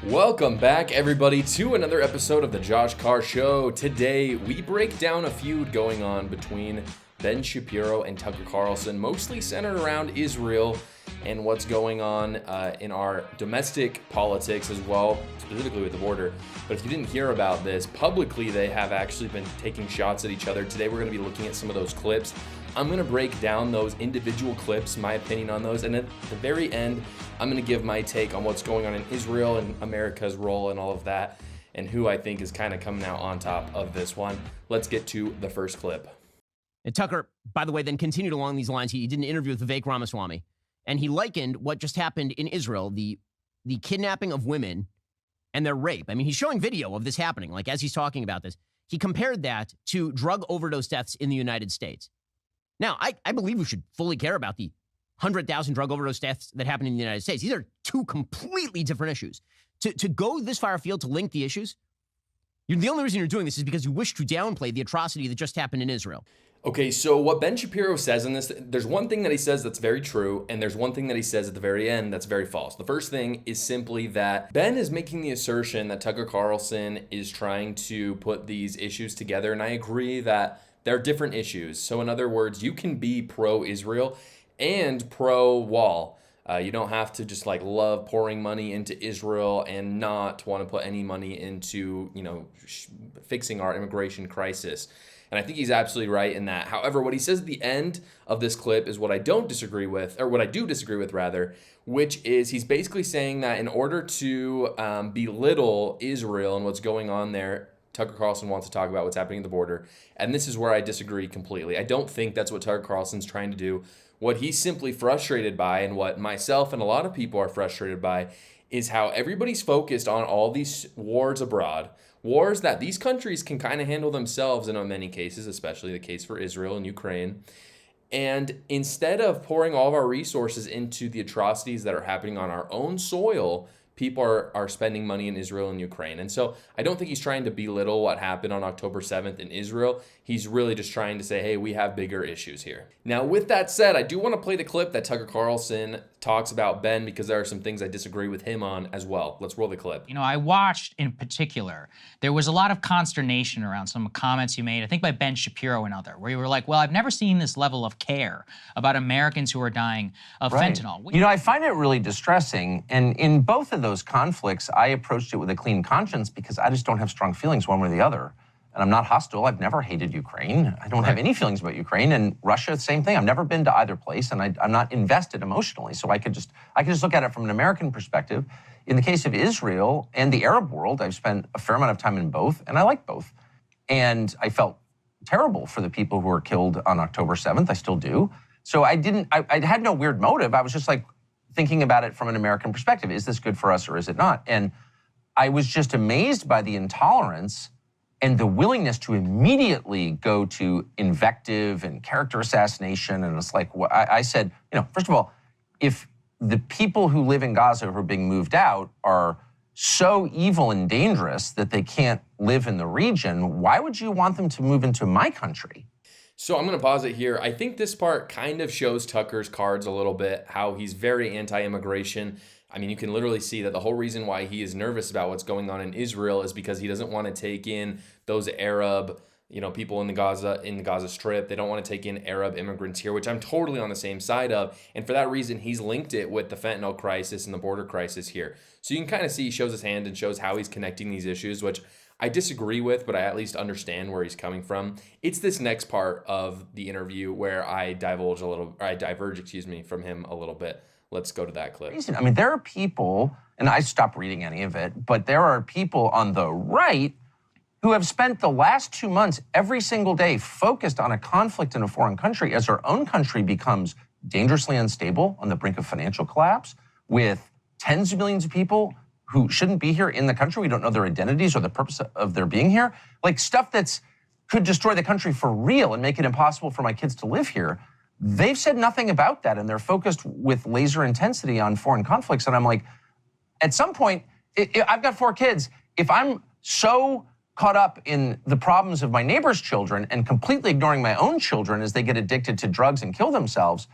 Welcome back, everybody, to another episode of the Josh Carr Show. Today, we break down a feud going on between Ben Shapiro and Tucker Carlson, mostly centered around Israel and what's going on in our domestic politics as well, specifically with the border. But if you didn't hear about this, publicly they have actually been taking shots at each other. Today, we're going to be looking at some of those clips. I'm going to break down those individual clips, my opinion on those, and at the very end, I'm going to give my take on what's going on in Israel and America's role and all of that, and who I think is kind of coming out on top of this one. Let's get to the first clip. And Tucker, by the way, then continued along these lines. He did an interview with Vivek Ramaswamy, and he likened what just happened in Israel, the kidnapping of women and their rape. I mean, he's showing video of this happening, like as he's talking about this. He compared that to drug overdose deaths in the United States. Now, I believe we should fully care about the 100,000 drug overdose deaths that happen in the United States. These are two completely different issues. To go this far afield to link the issues, the only reason you're doing this is because you wish to downplay the atrocity that just happened in Israel. Okay, so what Ben Shapiro says in this, there's one thing that he says that's very true, and there's one thing that he says at the very end that's very false. The first thing is simply that Ben is making the assertion that Tucker Carlson is trying to put these issues together, and I agree that they're different issues. So in other words, you can be pro-Israel and pro-wall. You don't have to just love pouring money into Israel and not want to put any money into, fixing our immigration crisis. And I think he's absolutely right in that. However, what he says at the end of this clip is what I don't disagree with, or what I do disagree with rather, which is he's basically saying that in order to belittle Israel and what's going on there, Tucker Carlson wants to talk about what's happening at the border. And this is where I disagree completely. I don't think that's what Tucker Carlson's trying to do. What he's simply frustrated by, and what myself and a lot of people are frustrated by, is how everybody's focused on all these wars abroad, wars that these countries can kind of handle themselves in many cases, especially the case for Israel and Ukraine. And instead of pouring all of our resources into the atrocities that are happening on our own soil, people are spending money in Israel and Ukraine. And so I don't think he's trying to belittle what happened on October 7th in Israel. He's really just trying to say, hey, we have bigger issues here. Now, with that said, I do want to play the clip that Tucker Carlson talks about Ben, because there are some things I disagree with him on as well. Let's roll the clip. I watched in particular, there was a lot of consternation around some comments you made, I think by Ben Shapiro and other, where you were like, well, I've never seen this level of care about Americans who are dying of fentanyl. I find it really distressing. And in both of those conflicts, I approached it with a clean conscience because I just don't have strong feelings one way or the other. And I'm not hostile. I've never hated Ukraine. I don't have any feelings about Ukraine. And Russia, same thing. I've never been to either place, and I'm not invested emotionally. So I could just look at it from an American perspective. In the case of Israel and the Arab world, I've spent a fair amount of time in both, and I like both. And I felt terrible for the people who were killed on October 7th. I still do. So I had no weird motive. I was just thinking about it from an American perspective. Is this good for us or is it not? And I was just amazed by the intolerance and the willingness to immediately go to invective and character assassination. And it's I said, first of all, if the people who live in Gaza who are being moved out are so evil and dangerous that they can't live in the region, why would you want them to move into my country? So I'm going to pause it here. I think this part kind of shows Tucker's cards a little bit, how he's very anti-immigration. I mean, you can literally see that the whole reason why he is nervous about what's going on in Israel is because he doesn't want to take in those Arab, people in the Gaza Strip. They don't want to take in Arab immigrants here, which I'm totally on the same side of. And for that reason, he's linked it with the fentanyl crisis and the border crisis here. So you can kind of see he shows his hand and shows how he's connecting these issues, which I disagree with, but I at least understand where he's coming from. It's this next part of the interview where I diverge from him a little bit. Let's go to that clip. I mean, there are people, and I stopped reading any of it, but there are people on the right who have spent the last 2 months every single day focused on a conflict in a foreign country as our own country becomes dangerously unstable on the brink of financial collapse, with tens of millions of people who shouldn't be here in the country. We don't know their identities or the purpose of their being here. Stuff that's could destroy the country for real and make it impossible for my kids to live here. They've said nothing about that, and they're focused with laser intensity on foreign conflicts. And I'm like, at some point, I've got 4 kids. If I'm so caught up in the problems of my neighbor's children and completely ignoring my own children as they get addicted to drugs and kill themselves,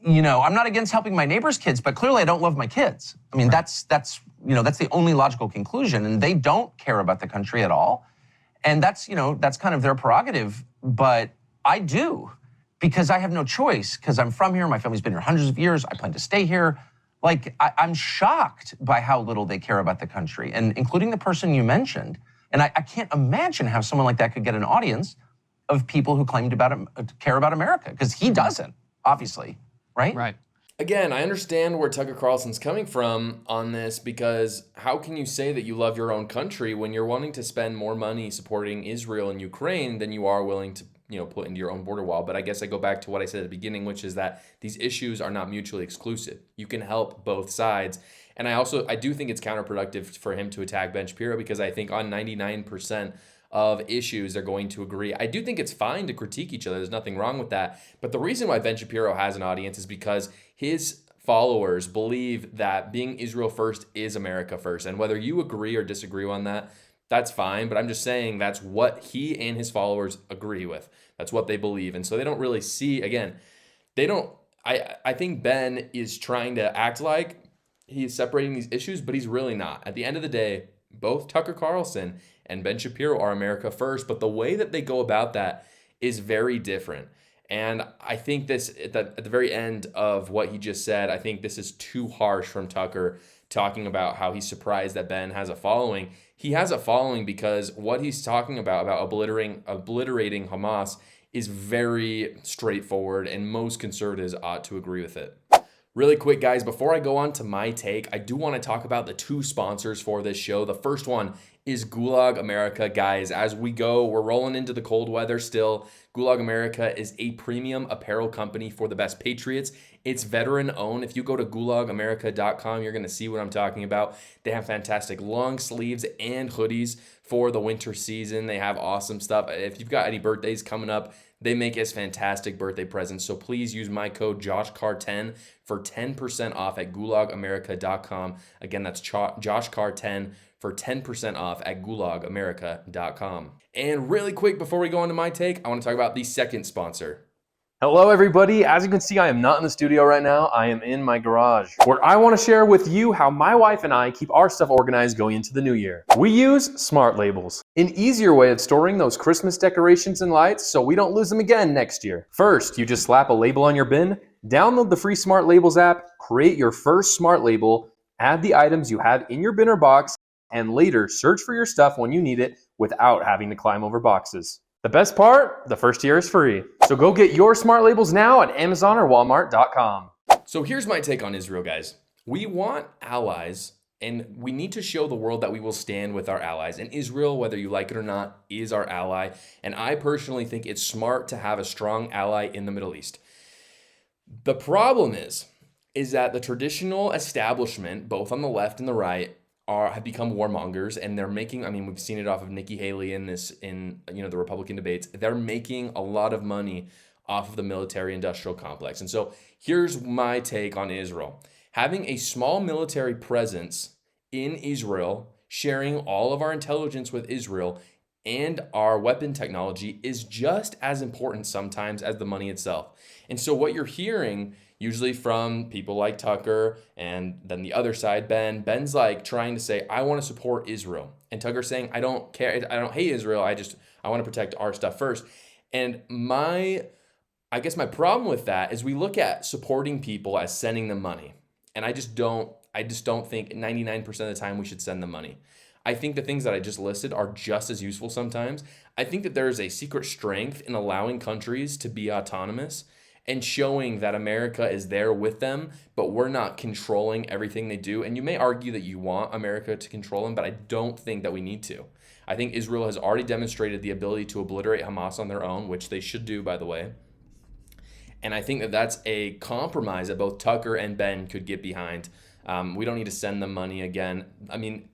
I'm not against helping my neighbor's kids, but clearly I don't love my kids. I mean, that's that's the only logical conclusion. And they don't care about the country at all. And that's kind of their prerogative. But I do, because I have no choice, because I'm from here. My family's been here hundreds of years. I plan to stay here. Like, I'm shocked by how little they care about the country, and including the person you mentioned. And I can't imagine how someone like that could get an audience of people who claim to care about America, because he doesn't, obviously, right? Right. Again, I understand where Tucker Carlson's coming from on this, because how can you say that you love your own country when you're wanting to spend more money supporting Israel and Ukraine than you are willing to put into your own border wall? But I guess I go back to what I said at the beginning, which is that these issues are not mutually exclusive. You can help both sides. And I do think it's counterproductive for him to attack Ben Shapiro, because I think on 99% of issues they're going to agree. I do think it's fine to critique each other. There's nothing wrong with that. But the reason why Ben Shapiro has an audience is because his followers believe that being Israel first is America first. And whether you agree or disagree on that, that's fine. But I'm just saying that's what he and his followers agree with. That's what they believe. And so they don't really see, again, I think Ben is trying to act like he's separating these issues, but he's really not. At the end of the day, both Tucker Carlson and Ben Shapiro are America first, but the way that they go about that is very different. And I think this, at the very end of what he just said, I think this is too harsh from Tucker, talking about how he's surprised that Ben has a following. He has a following because what he's talking about obliterating Hamas is very straightforward, and most conservatives ought to agree with it. Really quick, guys, before I go on to my take, I do want to talk about the two sponsors for this show. The first one is Gulag America. Guys, as we go, we're rolling into the cold weather still. Gulag America is a premium apparel company for the best patriots. It's veteran owned. If you go to gulagamerica.com, you're going to see what I'm talking about. They have fantastic long sleeves and hoodies for the winter season. They have awesome stuff. If you've got any birthdays coming up, they make us fantastic birthday presents. So please use my code JoshCar10 for 10% off at gulagamerica.com. Again, that's JoshCar10 for 10% off at gulagamerica.com. And really quick, before we go on to my take, I want to talk about the second sponsor. Hello everybody, as you can see I am not in the studio right now, I am in my garage, where I want to share with you how my wife and I keep our stuff organized going into the new year. We use smart labels, an easier way of storing those Christmas decorations and lights so we don't lose them again next year. First, you just slap a label on your bin, download the free Smart Labels app, create your first smart label, add the items you have in your bin or box, and later search for your stuff when you need it without having to climb over boxes. The best part, the first year is free. So go get your smart labels now at Amazon or Walmart.com. So here's my take on Israel, guys. We want allies, and we need to show the world that we will stand with our allies. And Israel, whether you like it or not, is our ally. And I personally think it's smart to have a strong ally in the Middle East. The problem is that the traditional establishment, both on the left and the right, have become warmongers, and they're making, we've seen it off of Nikki Haley in the Republican debates. They're making a lot of money off of the military industrial complex. And so here's my take on Israel. Having a small military presence in Israel, sharing all of our intelligence with Israel and our weapon technology is just as important sometimes as the money itself. And so what you're hearing usually from people like Tucker and then the other side, Ben's like trying to say, I want to support Israel. And Tucker's saying, I don't care. I don't hate Israel. I want to protect our stuff first. And I guess my problem with that is we look at supporting people as sending them money. And I just don't think 99% of the time we should send them money. I think the things that I just listed are just as useful sometimes. I think that there is a secret strength in allowing countries to be autonomous and showing that America is there with them, but we're not controlling everything they do. And you may argue that you want America to control them, but I don't think that we need to. I think Israel has already demonstrated the ability to obliterate Hamas on their own, which they should do, by the way. And I think that that's a compromise that both Tucker and Ben could get behind. We don't need to send them money again.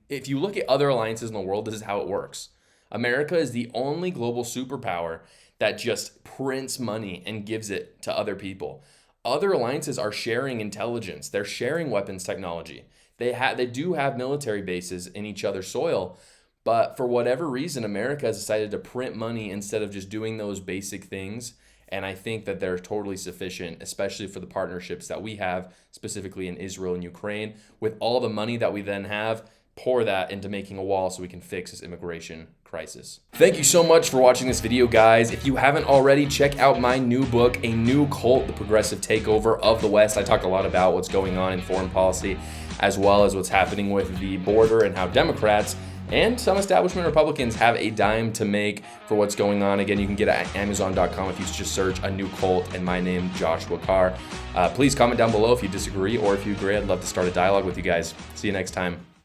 If you look at other alliances in the world, this is how it works. America is the only global superpower that just prints money and gives it to other people. Other alliances are sharing intelligence. They're sharing weapons technology. They do have military bases in each other's soil, but for whatever reason, America has decided to print money instead of just doing those basic things And I think that they're totally sufficient, especially for the partnerships that we have, specifically in Israel and Ukraine. With all the money that we then have, pour that into making a wall so we can fix this immigration crisis. Thank you so much for watching this video, guys. If you haven't already, check out my new book, A New Cult, The Progressive Takeover of the West. I talk a lot about what's going on in foreign policy, as well as what's happening with the border and how Democrats and some establishment Republicans have a dime to make for what's going on. Again, you can get it at Amazon.com if you just search A New Cult and my name, Joshua Carr. Please comment down below if you disagree or if you agree. I'd love to start a dialogue with you guys. See you next time.